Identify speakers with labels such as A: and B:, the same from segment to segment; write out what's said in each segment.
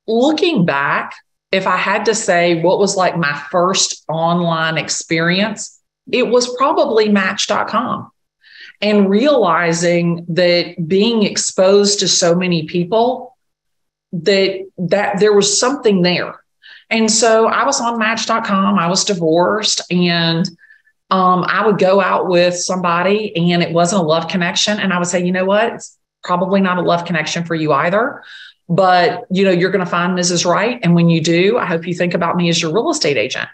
A: looking back, if I had to say what was like my first online experience, it was probably Match.com, and realizing that being exposed to so many people, that there was something there. And so I was on Match.com. I was divorced, and I would go out with somebody and it wasn't a love connection. And I would say, you know what? It's probably not a love connection for you either. But, you're going to find Mrs. Right. And when you do, I hope you think about me as your real estate agent.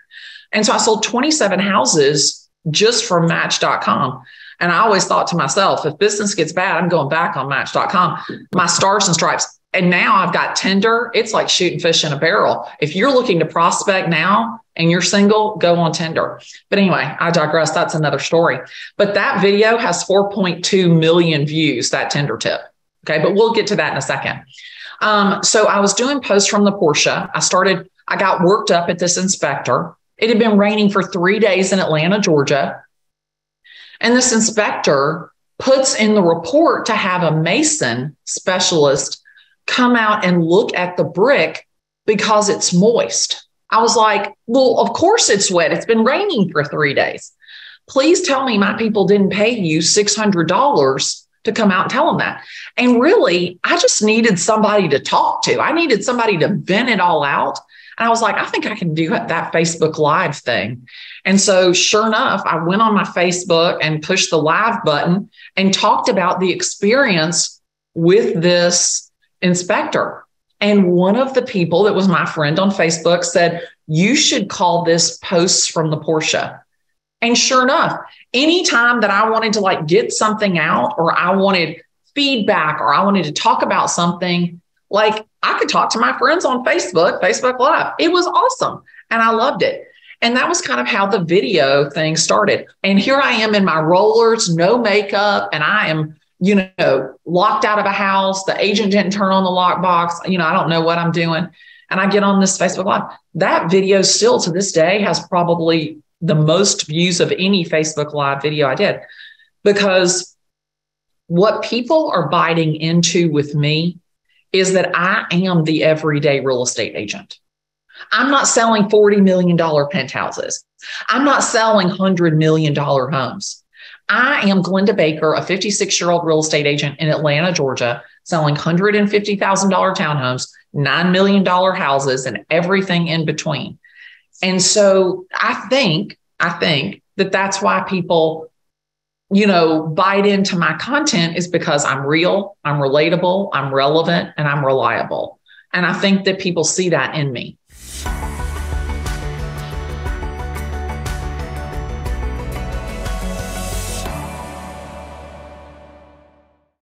A: And so I sold 27 houses just from Match.com. And I always thought to myself, if business gets bad, I'm going back on Match.com, my stars and stripes. And now I've got Tinder. It's like shooting fish in a barrel. If you're looking to prospect now and you're single, go on Tinder. But anyway, I digress. That's another story. But that video has 4.2 million views, that Tinder tip. Okay, but we'll get to that in a second. So I was doing posts from the Porsche. I got worked up at this inspector. It had been raining for 3 days in Atlanta, Georgia. And this inspector puts in the report to have a mason specialist come out and look at the brick because it's moist. I was like, well, of course it's wet. It's been raining for 3 days. Please tell me my people didn't pay you $600 to come out and tell them that. And really, I just needed somebody to talk to. I needed somebody to vent it all out. And I was like, I think I can do that Facebook Live thing. And so sure enough, I went on my Facebook and pushed the live button and talked about the experience with this inspector. And one of the people that was my friend on Facebook said, you should call this Posts from the Porsche. And sure enough, anytime that I wanted to get something out, or I wanted feedback, or I wanted to talk about something, I could talk to my friends on Facebook Live. It was awesome. And I loved it. And that was kind of how the video thing started. And here I am in my rollers, no makeup, and I am, locked out of a house. The agent didn't turn on the lockbox. I don't know what I'm doing. And I get on this Facebook Live. That video still to this day has probably the most views of any Facebook Live video I did, because what people are biting into with me is that I am the everyday real estate agent. I'm not selling $40 million penthouses. I'm not selling $100 million homes. I am Glennda Baker, a 56-year-old real estate agent in Atlanta, Georgia, selling $150,000 townhomes, $9 million houses, and everything in between. And so I think that that's why people, bite into my content, is because I'm real, I'm relatable, I'm relevant, and I'm reliable. And I think that people see that in me.